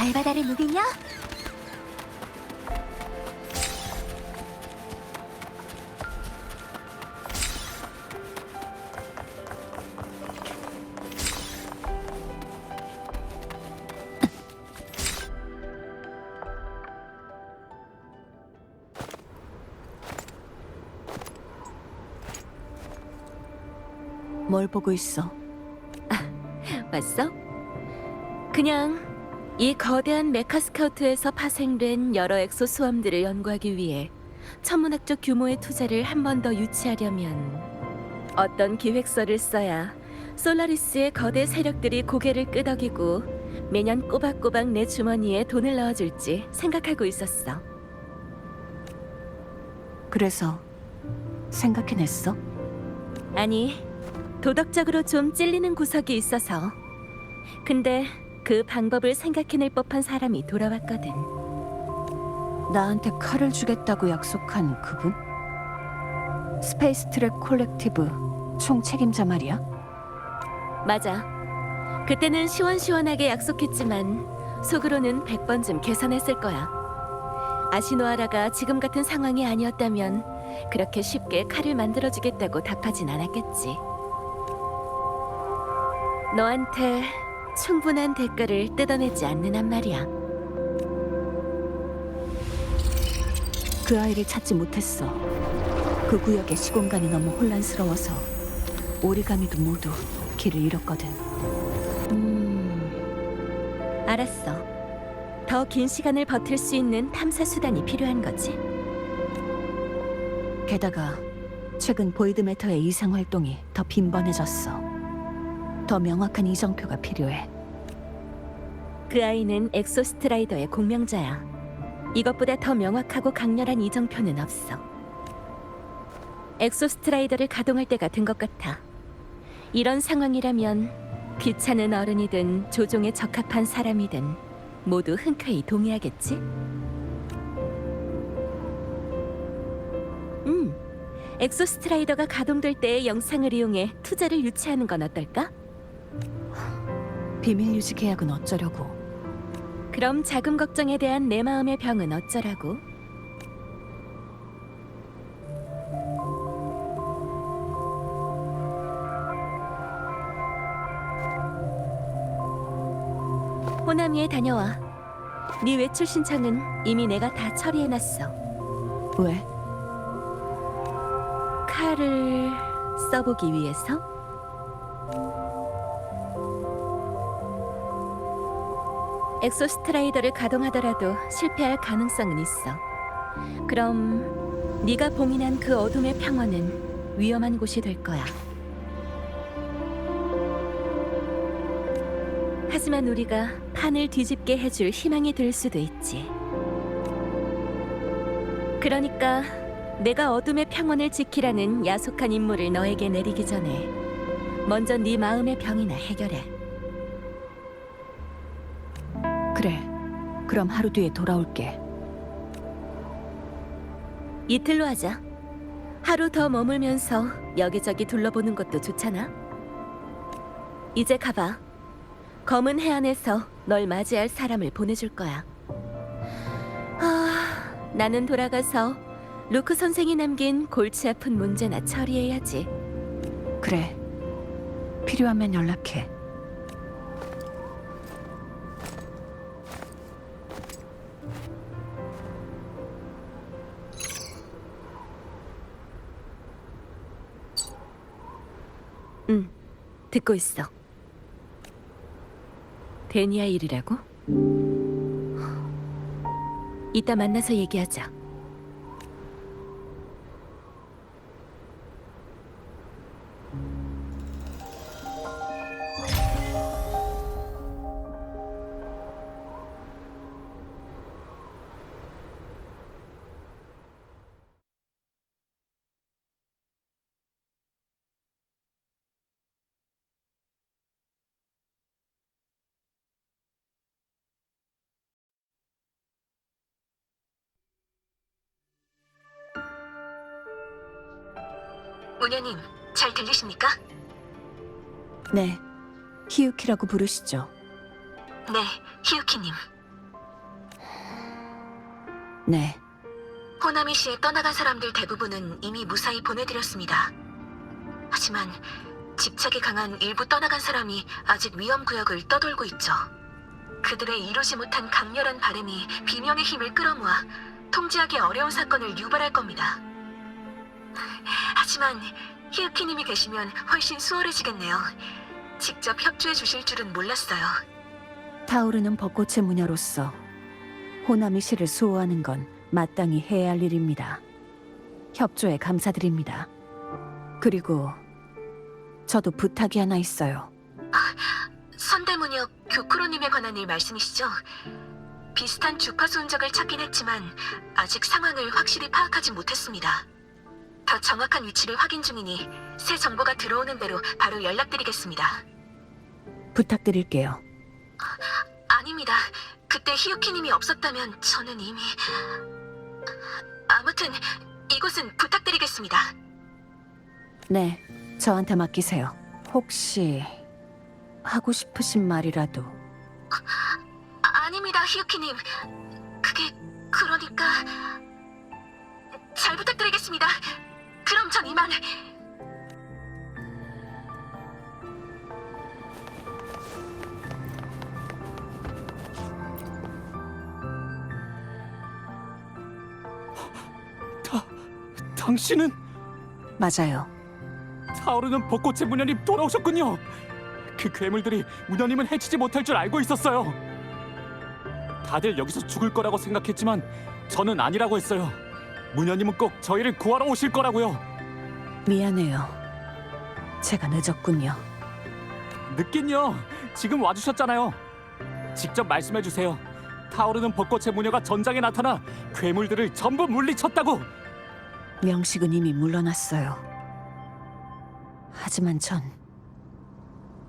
달바다를 누비며 뭘 보고 있어? 왔어? 그냥 이 거대한 메카스카우트에서 파생된 여러 엑소 수험들을 연구하기 위해 천문학적 규모의 투자를 한 번 더 유치하려면 어떤 기획서를 써야 솔라리스의 거대 세력들이 고개를 끄덕이고 매년 꼬박꼬박 내 주머니에 돈을 넣어줄지 생각하고 있었어. 그래서 생각해냈어? 아니, 도덕적으로 좀 찔리는 구석이 있어서. 근데 그 방법을 생각해낼 법한 사람이 돌아왔거든. 나한테 칼을 주겠다고 약속한 그분? 스페이스 트랙 콜렉티브 총 책임자 말이야? 맞아. 그때는 시원시원하게 약속했지만 속으로는 100번쯤 계산했을 거야. 아시노아라가 지금 같은 상황이 아니었다면 그렇게 쉽게 칼을 만들어주겠다고 답하진 않았겠지. 너한테 충분한 대가를 뜯어내지 않는 한 말이야. 그 아이를 찾지 못했어. 그 구역의 시공간이 너무 혼란스러워서 오리가미도 모두 길을 잃었거든. 알았어. 더 긴 시간을 버틸 수 있는 탐사 수단이 필요한 거지. 게다가 최근 보이드 매터의 이상 활동이 더 빈번해졌어. 더 명확한 이정표가 필요해. 그 아이는 엑소스트라이더의 공명자야. 이것보다 더 명확하고 강렬한 이정표는 없어. 엑소스트라이더를 가동할 때가 된 것 같아. 이런 상황이라면 귀찮은 어른이든 조종에 적합한 사람이든 모두 흔쾌히 동의하겠지? 엑소스트라이더가 가동될 때의 영상을 이용해 투자를 유치하는 건 어떨까? 비밀 유지 계약은 어쩌려고? 그럼 자금 걱정에 대한 내 마음의 병은 어쩌라고? 호나미에 다녀와. 네 외출 신청은 이미 내가 다 처리해놨어. 왜? 칼을 써보기 위해서? 엑소스트라이더를 가동하더라도 실패할 가능성은 있어. 그럼 네가 봉인한 그 어둠의 평원은 위험한 곳이 될 거야. 하지만 우리가 판을 뒤집게 해줄 희망이 될 수도 있지. 그러니까 내가 어둠의 평원을 지키라는 야속한 임무를 너에게 내리기 전에 먼저 네 마음의 병이나 해결해. 그래. 그럼 하루 뒤에 돌아올게. 이틀로 하자. 하루 더 머물면서 여기저기 둘러보는 것도 좋잖아. 이제 가봐. 검은 해안에서 널 맞이할 사람을 보내줄 거야. 나는 돌아가서 루크 선생이 남긴 골치 아픈 문제나 처리해야지. 그래. 필요하면 연락해. 응, 듣고 있어. 데니아 일이라고? 이따 만나서 얘기하자. 문현님, 잘 들리십니까? 네. 히유키라고 부르시죠. 네, 히유키님. 네, 호나미 시에 떠나간 사람들 대부분은 이미 무사히 보내드렸습니다. 하지만 집착이 강한 일부 떠나간 사람이 아직 위험구역을 떠돌고 있죠. 그들의 이루지 못한 강렬한 바람이 비명의 힘을 끌어모아 통제하기 어려운 사건을 유발할 겁니다. 하지만 히유키님이 계시면 훨씬 수월해지겠네요. 직접 협조해 주실 줄은 몰랐어요. 타오르는 벚꽃의 무녀로서 호나미 씨를 수호하는 건 마땅히 해야 할 일입니다. 협조에 감사드립니다. 그리고 저도 부탁이 하나 있어요. 선대무녀 교쿠로님에 관한 일 말씀이시죠? 비슷한 주파수 흔적을 찾긴 했지만 아직 상황을 확실히 파악하지 못했습니다. 더 정확한 위치를 확인 중이니 새 정보가 들어오는 대로 바로 연락드리겠습니다. 부탁드릴게요. 아닙니다. 그때 히유키님이 없었다면 저는 이미... 아무튼 이곳은 부탁드리겠습니다. 네, 저한테 맡기세요. 혹시 하고 싶으신 말이라도. 아닙니다, 히유키님. 그게 그러니까... 잘 부탁드리겠습니다. 그럼 전 이만... 당신은 맞아요. 타오르는 벚꽃의 무녀님 돌아오셨군요. 그 괴물들이 무녀님은 해치지 못할 줄 알고 있었어요. 다들 여기서 죽을 거라고 생각했지만 저는 아니라고 했어요. 무녀님은 꼭 저희를 구하러 오실 거라고요. 미안해요. 제가 늦었군요. 늦긴요. 지금 와주셨잖아요. 직접 말씀해 주세요. 타오르는 벚꽃의 무녀가 전장에 나타나 괴물들을 전부 물리쳤다고. 명식은 이미 물러났어요. 하지만 전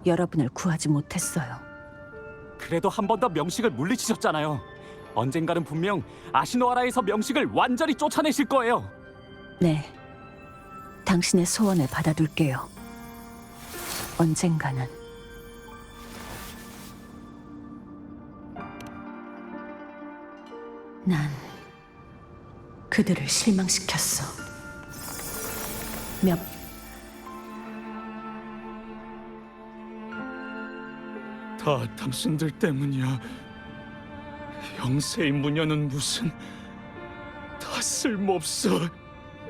여러분을 구하지 못했어요. 그래도 한 번 더 명식을 물리치셨잖아요. 언젠가는 분명 아시노하라에서 명식을 완전히 쫓아내실 거예요. 네, 당신의 소원을 받아둘게요. 언젠가는. 난 그들을 실망시켰어. 다 당신들 때문이야. 영세의 무녀는 무슨... 다 쓸모없어.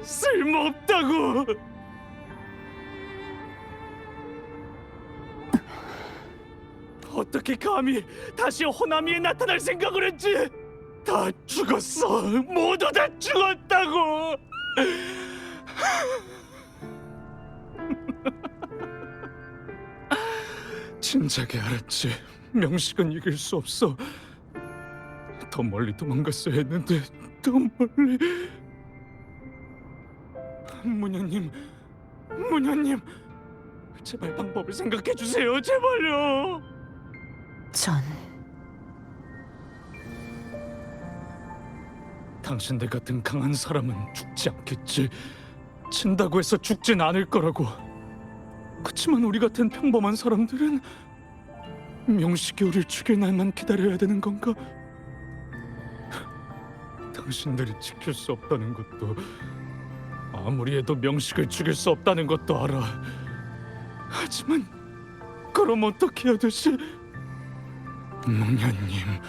쓸모없다고. 어떻게 감히 다시 호나미에 나타날 생각을 했지? 다 죽었어. 모두 다 죽었다고. 진작에 알았지. 명식은 이길 수 없어. 더 멀리 도망갔어야 했는데 더 멀리. 무녀님, 무녀님, 제발 방법을 생각해 주세요. 제발요. 전 당신들 같은 강한 사람은 죽지 않겠지. 친다고 해서 죽진 않을 거라고. 그치만 우리 같은 평범한 사람들은 명식이 우리를 죽일 날만 기다려야 되는 건가? 당신들이 지킬 수 없다는 것도, 아무리 해도 명식을 죽일 수 없다는 것도 알아. 하지만 그럼 어떻게 해야 되지? 무녀님,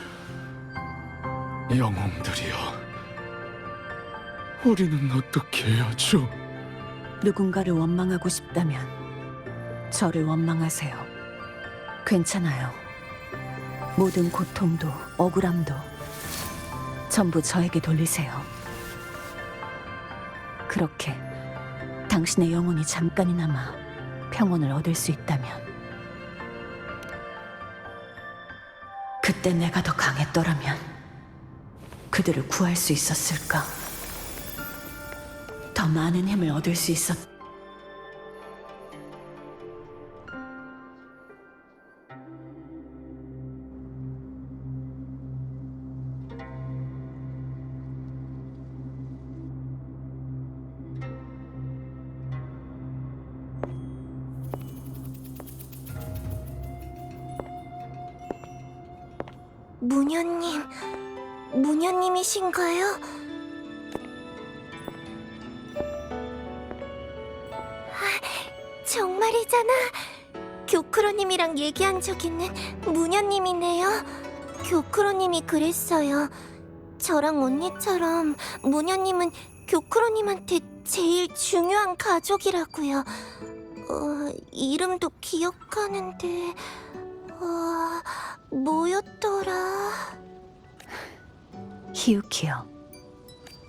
영웅들이여, 우리는 어떻게 해야죠? 누군가를 원망하고 싶다면 저를 원망하세요. 괜찮아요. 모든 고통도 억울함도 전부 저에게 돌리세요. 그렇게 당신의 영혼이 잠깐이나마 평온을 얻을 수 있다면, 그때 내가 더 강했더라면 그들을 구할 수 있었을까? 더 많은 힘을 얻을 수 있었... 무녀님, 무녀님이신가요? 정말이잖아. 교크로님이랑 얘기한 적 있는 무녀님이네요. 교크로님이 그랬어요. 저랑 언니처럼 무녀님은 교크로님한테 제일 중요한 가족이라고요. 이름도 기억하는데 뭐였더라? 히유키요.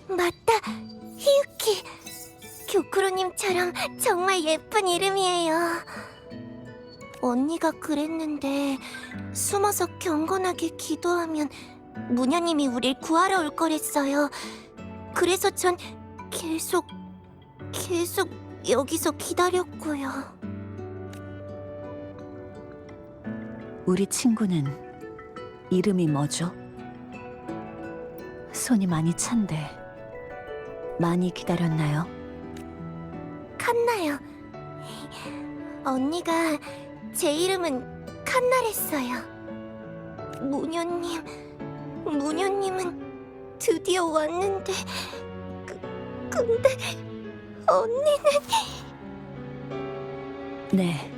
맞다, 히유키. 교크로님처럼 정말 예쁜 이름이에요. 언니가 그랬는데 숨어서 경건하게 기도하면 무녀님이 우릴 구하러 올 거랬어요. 그래서 전 계속 여기서 기다렸고요. 우리 친구는 이름이 뭐죠? 손이 많이 찬데 많이 기다렸나요? 칸나요. 언니가 제 이름은 칸나랬어요. 무녀님은 드디어 왔는데 근데 언니는... 네,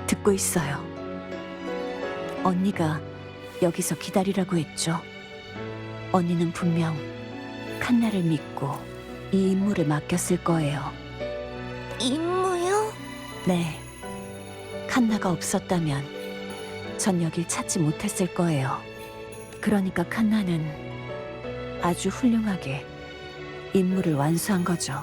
듣고 있어요. 언니가 여기서 기다리라고 했죠. 언니는 분명 칸나를 믿고 이 임무를 맡겼을 거예요. 임무요? 네, 칸나가 없었다면 전 여길 찾지 못했을 거예요. 그러니까 칸나는 아주 훌륭하게 임무를 완수한 거죠.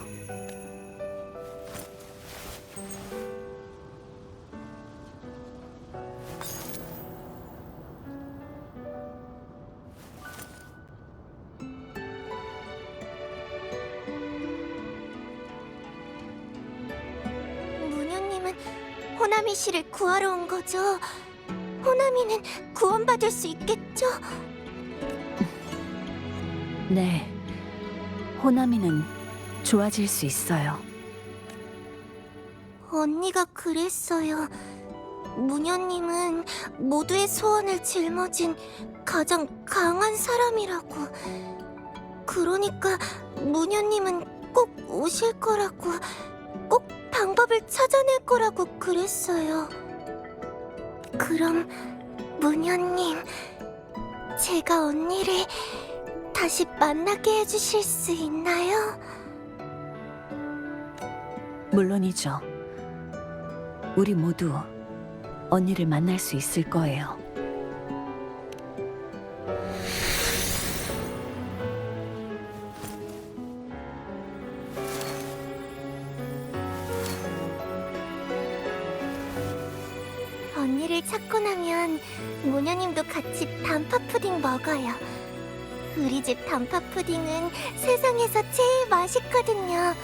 무녀님은 호나미 씨를 구하러 온 거죠? 호나미는 구원받을 수 있겠죠? 네, 호나미는 좋아질 수 있어요. 언니가 그랬어요. 무녀님은 모두의 소원을 짊어진 가장 강한 사람이라고. 그러니까 무녀님은 꼭 오실 거라고, 꼭 방법을 찾아낼 거라고 그랬어요. 그럼 무녀님, 제가 언니를 다시 만나게 해주실 수 있나요? 물론이죠. 우리 모두 언니를 만날 수 있을 거예요. 언니를 찾고 나면 모녀님도 같이 단팥 푸딩 먹어요. 우리 집 단팥 푸딩은 세상에서 제일 맛있거든요.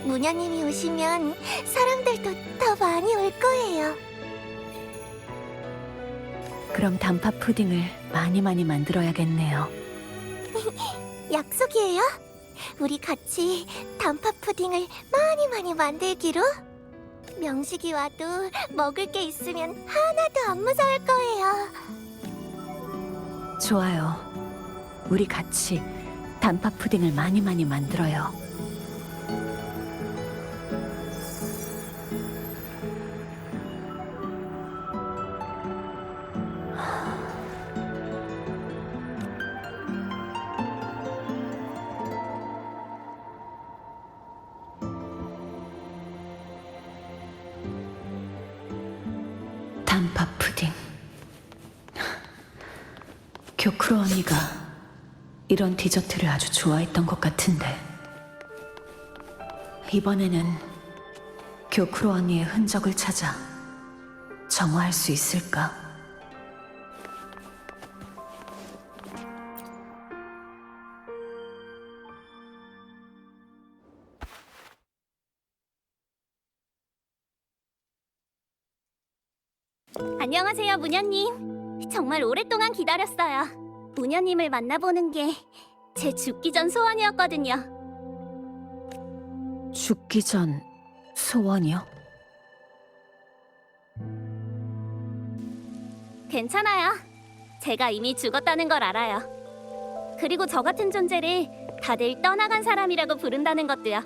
모녀님이 오시면 사람들도 더 많이 올 거예요. 그럼 단팥 푸딩을 많이 만들어야겠네요. 약속이에요. 우리 같이 단팥 푸딩을 많이 만들기로. 명식이 와도 먹을 게 있으면 하나도 안 무서울 거예요. 좋아요. 우리 같이 단팥 푸딩을 많이 만들어요. 단팥 푸딩. 교크로 언니가 이런 디저트를 아주 좋아했던 것 같은데 이번에는 교크로 언니의 흔적을 찾아 정화할 수 있을까? 안녕하세요, 무녀님. 정말 오랫동안 기다렸어요. 무녀님을 만나보는 게 제 죽기 전 소원이었거든요. 죽기 전 소원이요? 괜찮아요. 제가 이미 죽었다는 걸 알아요. 그리고 저 같은 존재를 다들 떠나간 사람이라고 부른다는 것도요.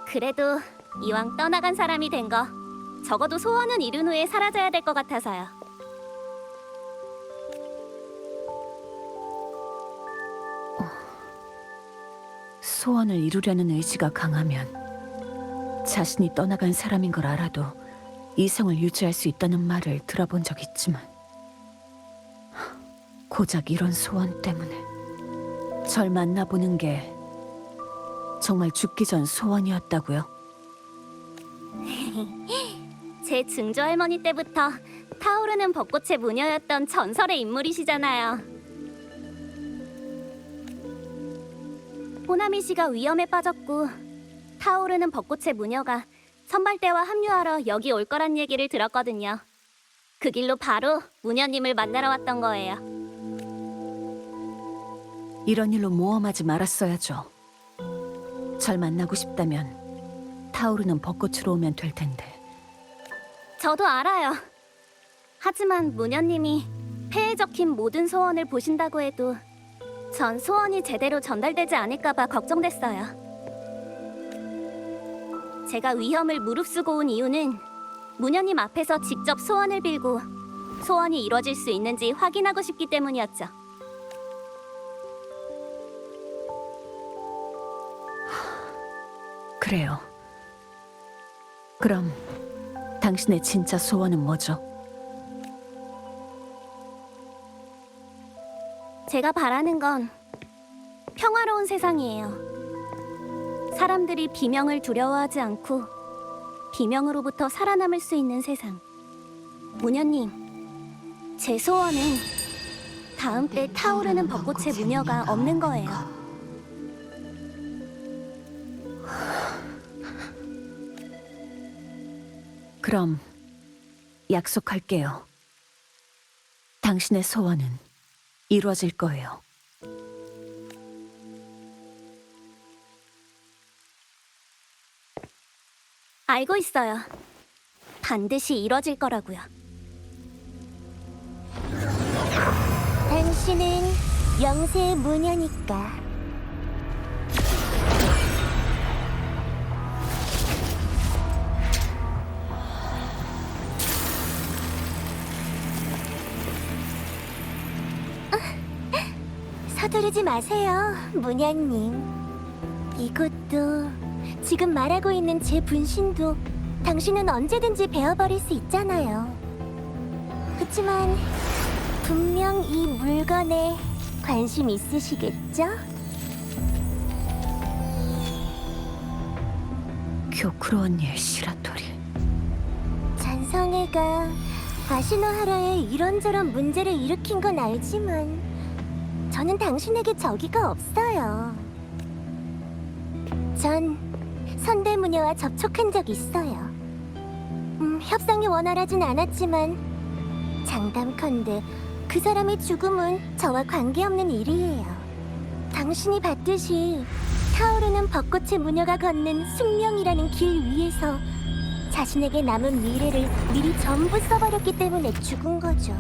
그래도 이왕 떠나간 사람이 된 거 적어도 소원은 이룬 후에 사라져야 될 것 같아서요. 소원을 이루려는 의지가 강하면 자신이 떠나간 사람인 걸 알아도 이성을 유지할 수 있다는 말을 들어본 적 있지만 고작 이런 소원 때문에 절 만나보는 게 정말 죽기 전 소원이었다고요? 제 증조 할머니 때부터 타오르는 벚꽃의 무녀였던 전설의 인물이시잖아요. 호나미 씨가 위험에 빠졌고 타오르는 벚꽃의 무녀가 선발대와 합류하러 여기 올 거란 얘기를 들었거든요. 그 길로 바로 무녀님을 만나러 왔던 거예요. 이런 일로 모험하지 말았어야죠. 절 만나고 싶다면 타오르는 벚꽃으로 오면 될 텐데. 저도 알아요. 하지만 무녀님이 폐에 적힌 모든 소원을 보신다고 해도 전 소원이 제대로 전달되지 않을까봐 걱정됐어요. 제가 위험을 무릅쓰고 온 이유는 무녀님 앞에서 직접 소원을 빌고 소원이 이루어질 수 있는지 확인하고 싶기 때문이었죠. 그래요. 그럼 당신의 진짜 소원은 뭐죠? 제가 바라는 건 평화로운 세상이에요. 사람들이 비명을 두려워하지 않고 비명으로부터 살아남을 수 있는 세상. 무녀님, 제 소원은 다음 때 타오르는 벚꽃의 무녀가 없는 거예요. 그럼 약속할게요. 당신의 소원은 이루어질 거예요. 알고 있어요. 반드시 이뤄질 거라고요. 당신은 영세의 무녀니까. 서두르지 마세요, 무녀님. 이것도 지금 말하고 있는 제 분신도 당신은 언제든지 베어버릴 수 있잖아요. 그치만 분명 이 물건에 관심 있으시겠죠? 교쿠로 언니의 시라토리. 잔성애가 아시노하라에 이런저런 문제를 일으킨 건 알지만 저는 당신에게 적의가 없어요. 전 선대무녀와 접촉한 적 있어요. 협상이 원활하진 않았지만 장담컨대 그 사람의 죽음은 저와 관계없는 일이에요. 당신이 봤듯이 타오르는 벚꽃의 무녀가 걷는 숙명이라는 길 위에서 자신에게 남은 미래를 미리 전부 써버렸기 때문에 죽은 거죠.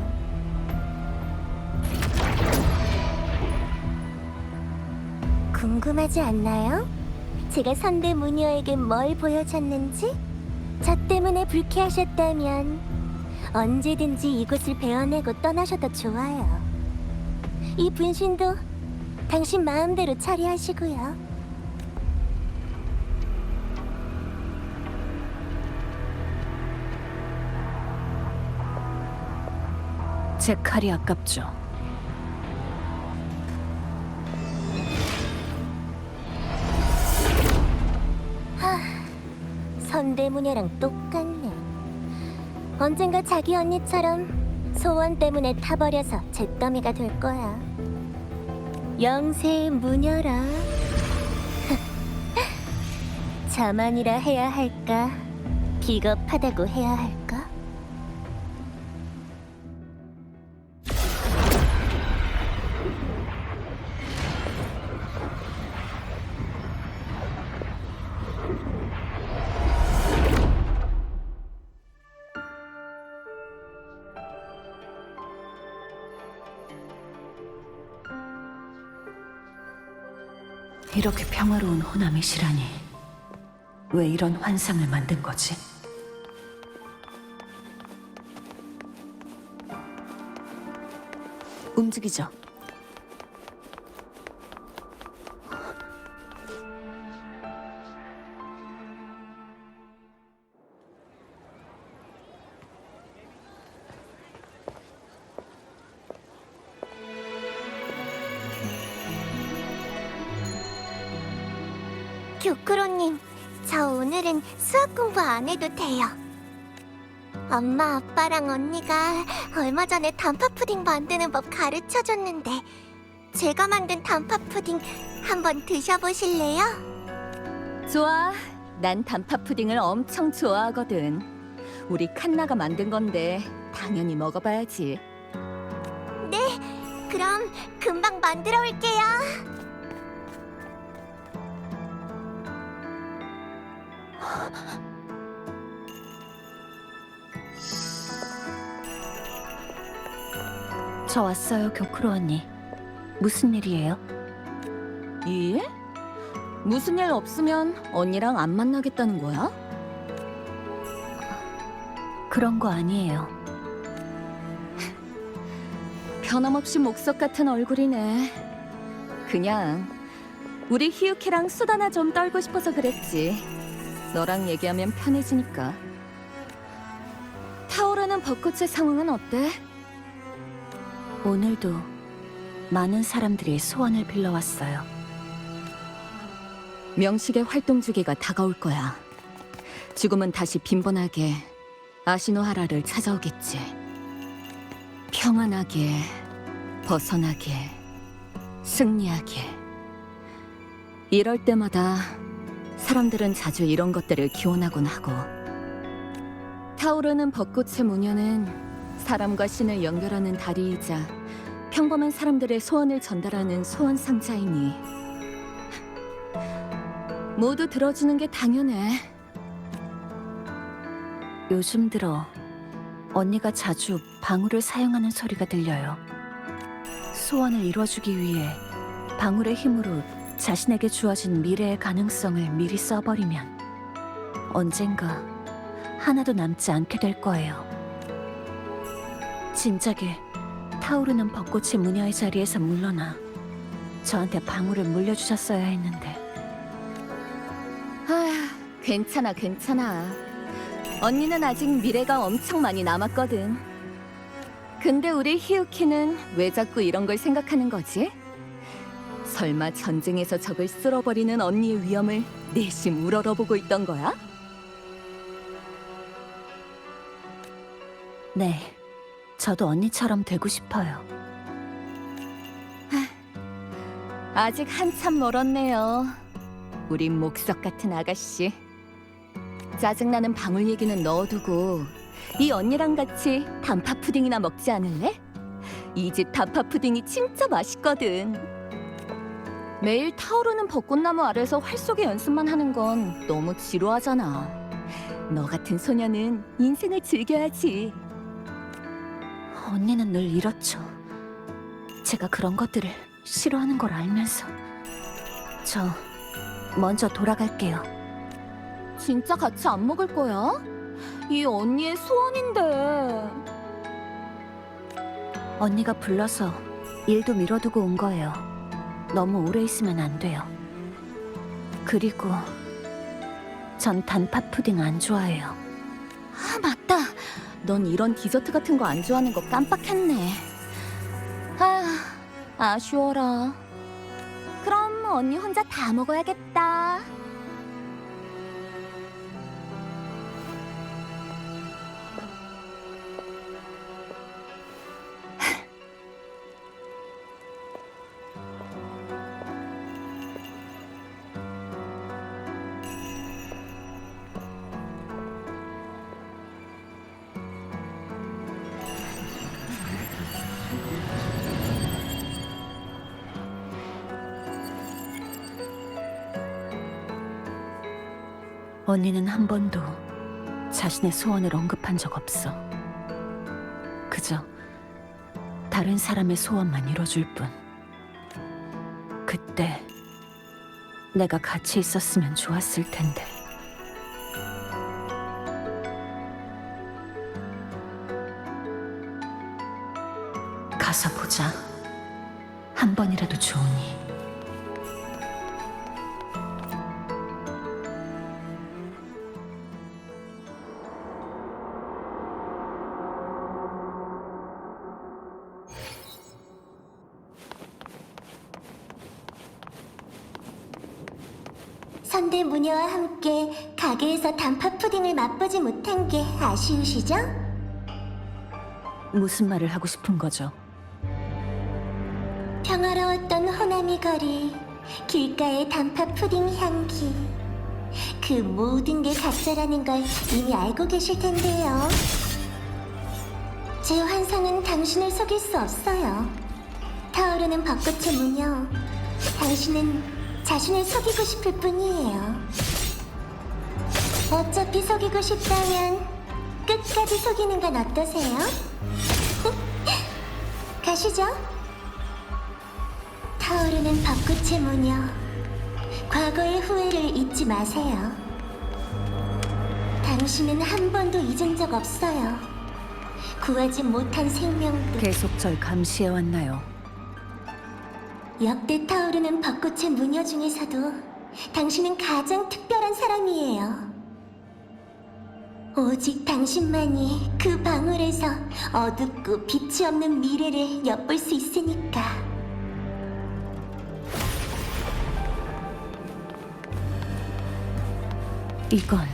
궁금하지 않나요? 제가 선대무녀에게 뭘 보여줬는지? 저 때문에 불쾌하셨다면 언제든지 이곳을 베어내고 떠나셔도 좋아요. 이 분신도 당신 마음대로 처리하시고요. 제 칼이 아깝죠. 선대무녀랑 똑같네. 언젠가 자기 언니처럼 소원 때문에 타버려서 잿더미가 될 거야. 영세의 무녀라. 자만이라 해야 할까? 비겁하다고 해야 할까? 이렇게 평화로운 호남이시라니 왜 이런 환상을 만든 거지? 움직이죠. 교크로님, 저 오늘은 수학 공부 안 해도 돼요. 엄마, 아빠랑 언니가 얼마 전에 단팥 푸딩 만드는 법 가르쳐줬는데 제가 만든 단팥 푸딩 한번 드셔보실래요? 좋아. 난 단팥 푸딩을 엄청 좋아하거든. 우리 칸나가 만든 건데 당연히 먹어봐야지. 네, 그럼 금방 만들어 올게요. 저 왔어요, 교크로 언니. 무슨 일이에요? 일? 무슨 일 없으면 언니랑 안 만나겠다는 거야? 그런 거 아니에요. 변함없이 목석 같은 얼굴이네. 그냥 우리 히유키랑 수다나 좀 떨고 싶어서 그랬지. 너랑 얘기하면 편해지니까. 타오르는 벚꽃의 상황은 어때? 오늘도 많은 사람들이 소원을 빌러왔어요. 명식의 활동 주기가 다가올 거야. 죽음은 다시 빈번하게 아시노하라를 찾아오겠지. 평안하게, 벗어나게, 승리하게. 이럴 때마다 사람들은 자주 이런 것들을 기원하곤 하고. 타오르는 벚꽃의 무녀는 사람과 신을 연결하는 다리이자 평범한 사람들의 소원을 전달하는 소원 상자이니 모두 들어주는 게 당연해. 요즘 들어 언니가 자주 방울을 사용하는 소리가 들려요. 소원을 이뤄주기 위해 방울의 힘으로 자신에게 주어진 미래의 가능성을 미리 써버리면 언젠가 하나도 남지 않게 될 거예요. 진작에 타오르는 벚꽃의 무녀의 자리에서 물러나 저한테 방울을 물려주셨어야 했는데. 아휴, 괜찮아, 괜찮아. 언니는 아직 미래가 엄청 많이 남았거든. 근데 우리 히유키는 왜 자꾸 이런 걸 생각하는 거지? 설마 전쟁에서 적을 쓸어버리는 언니의 위험을 내심 우러러보고 있던 거야? 네, 저도 언니처럼 되고 싶어요. 아직 한참 멀었네요. 우리 목석 같은 아가씨. 짜증나는 방울 얘기는 넣어두고 이 언니랑 같이 단팥 푸딩이나 먹지 않을래? 이 집 단팥 푸딩이 진짜 맛있거든. 매일 타오르는 벚꽃나무 아래서 활쏘기 연습만 하는 건 너무 지루하잖아. 너 같은 소녀는 인생을 즐겨야지. 언니는 늘 이렇죠. 제가 그런 것들을 싫어하는 걸 알면서. 저 먼저 돌아갈게요. 진짜 같이 안 먹을 거야? 이 언니의 소원인데. 언니가 불러서 일도 미뤄두고 온 거예요. 너무 오래 있으면 안 돼요. 그리고 전 단팥 푸딩 안 좋아해요. 아, 맞다. 넌 이런 디저트 같은 거 안 좋아하는 거 깜빡했네. 아, 아쉬워라. 그럼 언니 혼자 다 먹어야겠다. 언니는 한 번도 자신의 소원을 언급한 적 없어. 그저 다른 사람의 소원만 이뤄줄 뿐. 그때 내가 같이 있었으면 좋았을 텐데. 가서 보자. 한 번이라도 좋으니. 선대 무녀와 함께 가게에서 단팥 푸딩을 맛보지 못한 게 아쉬우시죠? 무슨 말을 하고 싶은 거죠? 평화로웠던 호나미 거리, 길가의 단팥 푸딩 향기. 그 모든 게 가짜라는 걸 이미 알고 계실 텐데요. 제 환상은 당신을 속일 수 없어요. 타오르는 벚꽃의 무녀, 당신은 자신을 속이고 싶을 뿐이에요. 어차피 속이고 싶다면 끝까지 속이는 건 어떠세요? 가시죠. 타오르는 벚꽃의 무녀, 과거의 후회를 잊지 마세요. 당신은 한 번도 잊은 적 없어요. 구하지 못한 생명도. 계속 절 감시해왔나요? 역대 타오르는 벚꽃의 무녀 중에서도 당신은 가장 특별한 사람이에요. 오직 당신만이 그 방울에서 어둡고 빛이 없는 미래를 엿볼 수 있으니까. 이건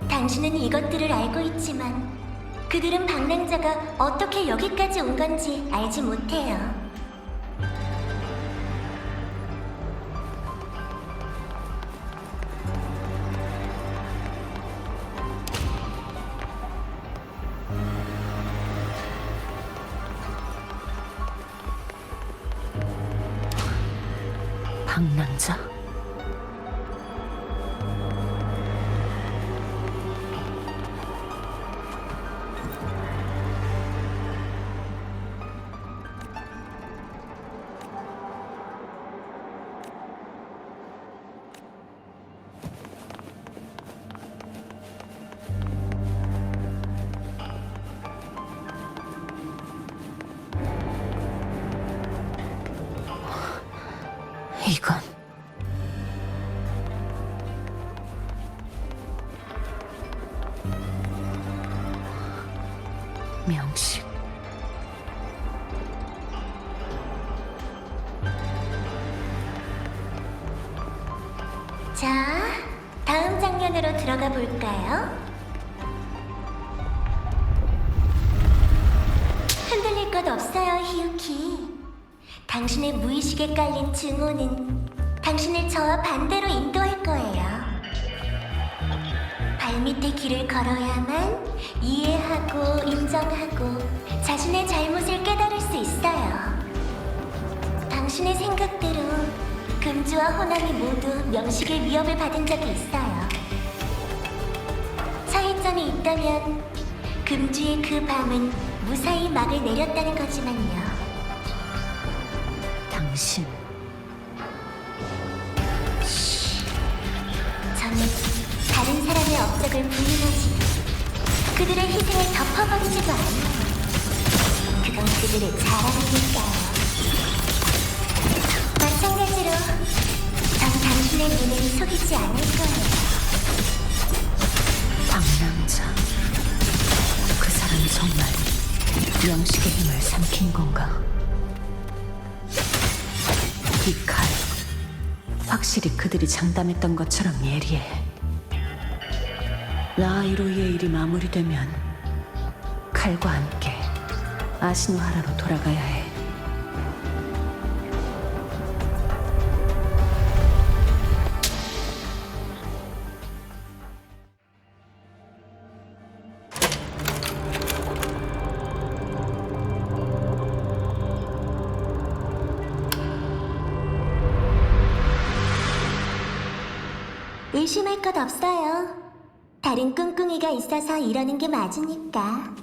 당신은 이것들을 알고 있지만 그들은 방랑자가 어떻게 여기까지 온 건지 알지 못해요. 방랑자? 이건 명식. 자, 다음 장면으로 들어가 볼까요? 흔들릴 것 없어요, 히유키. 당신의 무의식에 깔린 증오는 당신을 저와 반대로 인도할 거예요. 발밑의 길을 걸어야만 이해하고 인정하고 자신의 잘못을 깨달을 수 있어요. 당신의 생각대로 금주와 호남이 모두 명식의 위협을 받은 적이 있어요. 차이점이 있다면 금주의 그 밤은 무사히 막을 내렸다는 거지만요. 당신 저는 다른 사람의 업적을 부인하지, 그들의 희생을 덮어버리지도 않아요. 그건 그들의 자랑이니까요. 마찬가지로 전 당신의 눈을 속이지 않을 거예요. 방랑자. 그 사람이 정말 명식의 힘을 삼킨 건가? 이 칼, 확실히 그들이 장담했던 것처럼 예리해. 라이로이의 일이 마무리되면 칼과 함께 아시노하라로 돌아가야 해. 의심할 것 없어요. 다른 꿍꿍이가 있어서 이러는 게 맞으니까.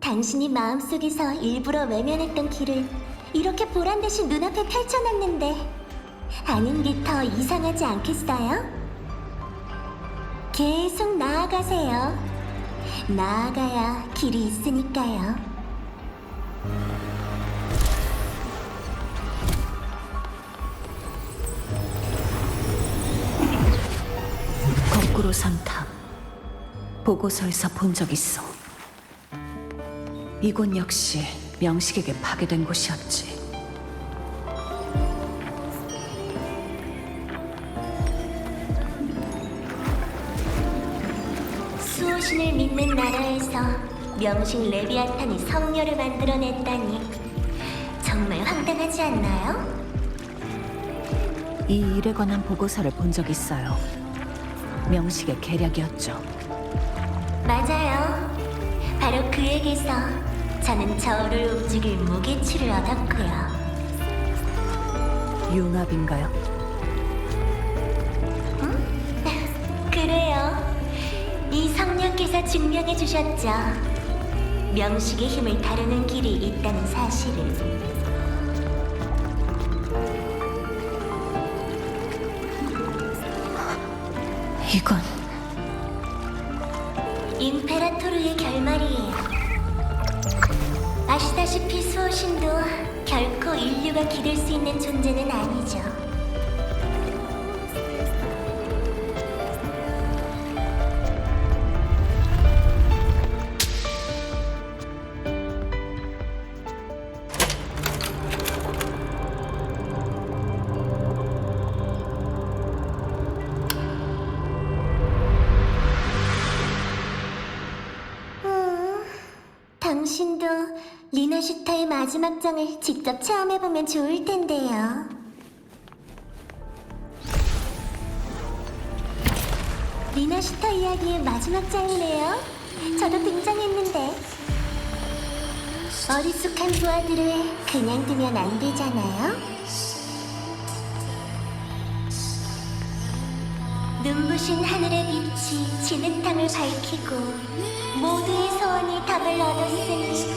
당신이 마음속에서 일부러 외면했던 길을 이렇게 보란 듯이 눈앞에 펼쳐놨는데 아닌 게 더 이상하지 않겠어요? 계속 나아가세요. 나아가야 길이 있으니까요. 거꾸로 선탑. 보고서에서 본 적 있어. 이곳 역시 명식에게 파괴된 곳이었지. 수호신을 믿는 나라에서 명식 레비아탄이 성녀를 만들어냈다니 정말 황당하지 않나요? 이 일에 관한 보고서를 본 적 있어요. 명식의 계략이었죠. 맞아요. 바로 그에게서 저는 저울을 움직일 무게추를 얻었고요. 융합인가요? 그래요. 이 성녀께서 증명해 주셨죠. 명식의 힘을 다루는 길이 있다는 사실을. 이건 임페라토르의 결말이에요. 아시다시피 수호신도 결코 인류가 기댈 수 있는 존재는 아니죠. 당신도 리나슈타의 마지막 장을 직접 체험해보면 좋을 텐데요. 리나슈타 이야기의 마지막 장이네요. 저도 등장했는데. 어리숙한 부하들을 그냥 두면 안 되잖아요. 눈부신 하늘의 빛이 진흙탕을 밝히고 모두의 소원이 답을 얻었으니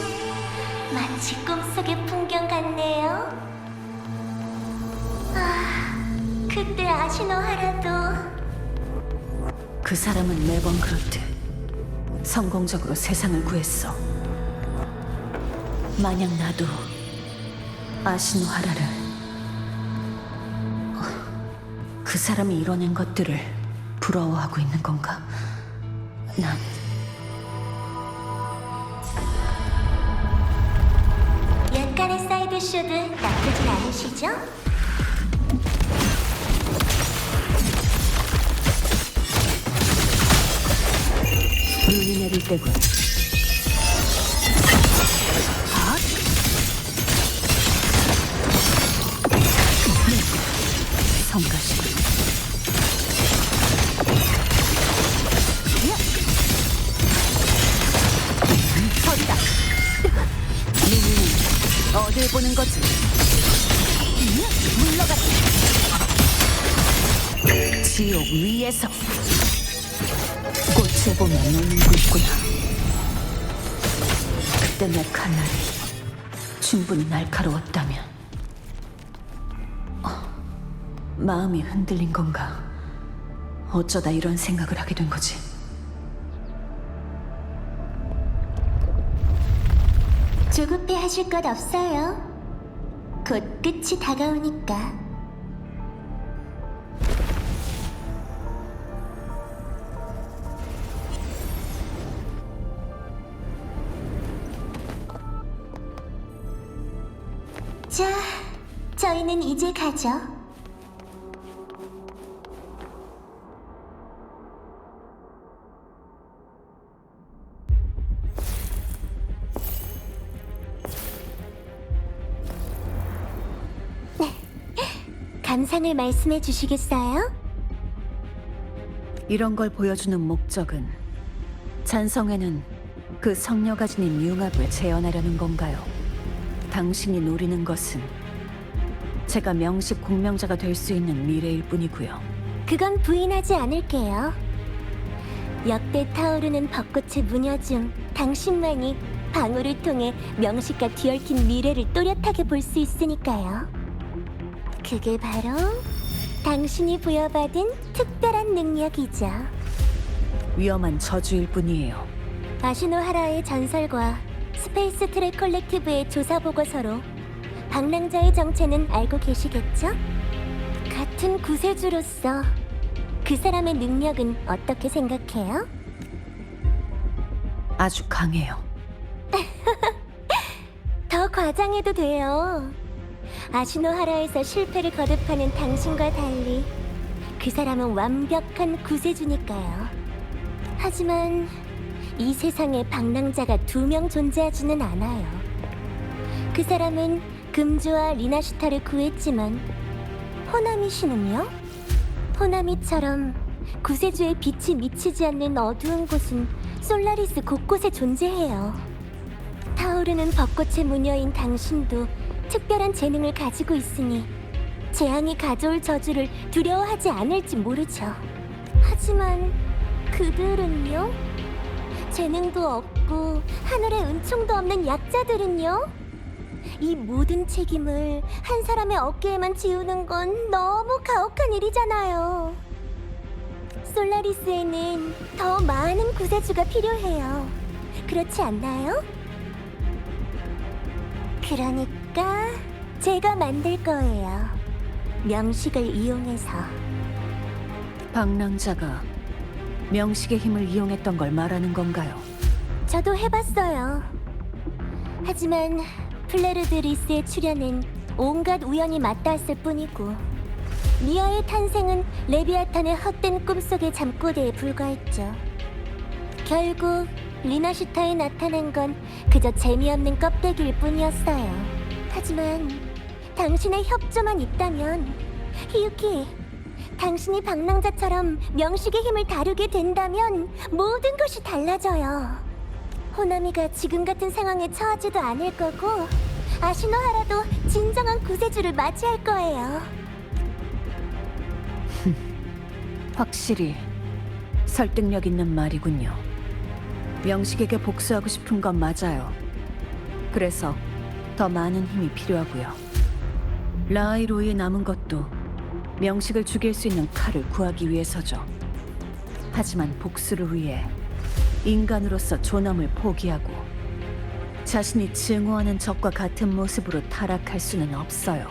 마치 꿈속의 풍경 같네요. 그때 아시노하라도 그 사람은 매번 그렇듯 성공적으로 세상을 구했어. 만약 나도 아시노하라를 그 사람이 이뤄낸 것들을 부러워하고 있는 건가? 난 약간의 사이드 쇼도 나쁘진 않으시죠? 눈이 내릴 때군. 성가시. 서리다. 눈이 어딜 보는 거지? 물러가라. 지옥 위에서 꽃을 보며 놀고 있구나. 그때 내 칼날이 충분히 날카로웠다면 마음이 흔들린 건가? 어쩌다 이런 생각을 하게 된 거지? 조급해 하실 것 없어요. 곧 끝이 다가오니까. 자, 저희는 이제 가죠. 감상을 말씀해 주시겠어요? 이런 걸 보여주는 목적은 잔성에는 그 성녀가 지닌 융합을 재현하려는 건가요? 당신이 노리는 것은 제가 명식 공명자가 될 수 있는 미래일 뿐이고요. 그건 부인하지 않을게요. 역대 타오르는 벚꽃의 무녀 중 당신만이 방울을 통해 명식과 뒤얽힌 미래를 또렷하게 볼 수 있으니까요. 그게 바로 당신이 부여받은 특별한 능력이죠. 위험한 저주일 뿐이에요. 아시노하라의 전설과 스페이스 트랙 컬렉티브의 조사 보고서로 방랑자의 정체는 알고 계시겠죠? 같은 구세주로서 그 사람의 능력은 어떻게 생각해요? 아주 강해요. 더 과장해도 돼요. 아시노하라에서 실패를 거듭하는 당신과 달리 그 사람은 완벽한 구세주니까요. 하지만 이 세상에 방랑자가 2명 존재하지는 않아요. 그 사람은 금주와 리나시타를 구했지만 호나미 씨는요? 호나미처럼 구세주의 빛이 미치지 않는 어두운 곳은 솔라리스 곳곳에 존재해요. 타오르는 벚꽃의 무녀인 당신도 특별한 재능을 가지고 있으니 재앙이 가져올 저주를 두려워하지 않을지 모르죠. 하지만 그들은요? 재능도 없고 하늘의 은총도 없는 약자들은요? 이 모든 책임을 한 사람의 어깨에만 지우는 건 너무 가혹한 일이잖아요. 솔라리스에는 더 많은 구세주가 필요해요. 그렇지 않나요? 그러니까 제가 만들 거예요. 명식을 이용해서. 방랑자가 명식의 힘을 이용했던 걸 말하는 건가요? 저도 해봤어요. 하지만 플레르드 리스의 출현은 온갖 우연이 맞닿았을 뿐이고 미아의 탄생은 레비아탄의 헛된 꿈속의 잠꼬대에 불과했죠. 결국 리나시타에 나타난 건 그저 재미없는 껍데기일 뿐이었어요. 하지만 당신의 협조만 있다면 히유키, 당신이 방랑자처럼 명식의 힘을 다루게 된다면 모든 것이 달라져요. 호나미가 지금 같은 상황에 처하지도 않을 거고 아시노하라도 진정한 구세주를 맞이할 거예요. 확실히 설득력 있는 말이군요. 명식에게 복수하고 싶은 건 맞아요. 그래서 더 많은 힘이 필요하고요. 라이로이에 남은 것도 명식을 죽일 수 있는 칼을 구하기 위해서죠. 하지만 복수를 위해 인간으로서 존엄을 포기하고 자신이 증오하는 적과 같은 모습으로 타락할 수는 없어요.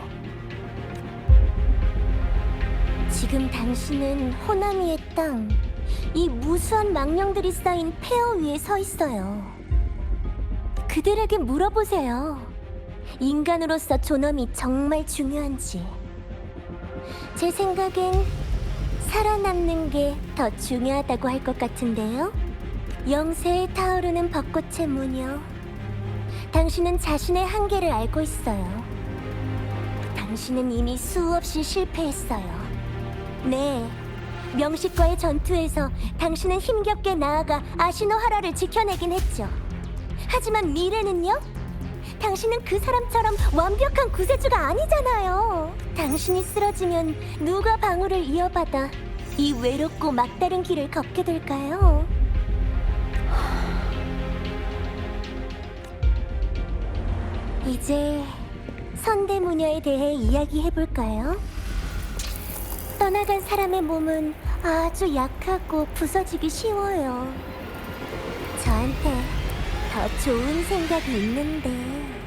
지금 당신은 호나미의 땅, 이 무수한 망령들이 쌓인 폐허 위에 서 있어요. 그들에게 물어보세요. 인간으로서 존엄이 정말 중요한지. 제 생각엔 살아남는 게 더 중요하다고 할 것 같은데요. 영세에 타오르는 벚꽃의 무녀. 당신은 자신의 한계를 알고 있어요. 당신은 이미 수없이 실패했어요. 네, 명식과의 전투에서 당신은 힘겹게 나아가 아시노하라를 지켜내긴 했죠. 하지만 미래는요? 당신은 그 사람처럼 완벽한 구세주가 아니잖아요. 당신이 쓰러지면 누가 방울을 이어받아 이 외롭고 막다른 길을 걷게 될까요? 이제 선대무녀에 대해 이야기해볼까요? 떠나간 사람의 몸은 아주 약하고 부서지기 쉬워요. 저한테 더 좋은 생각이 있는데...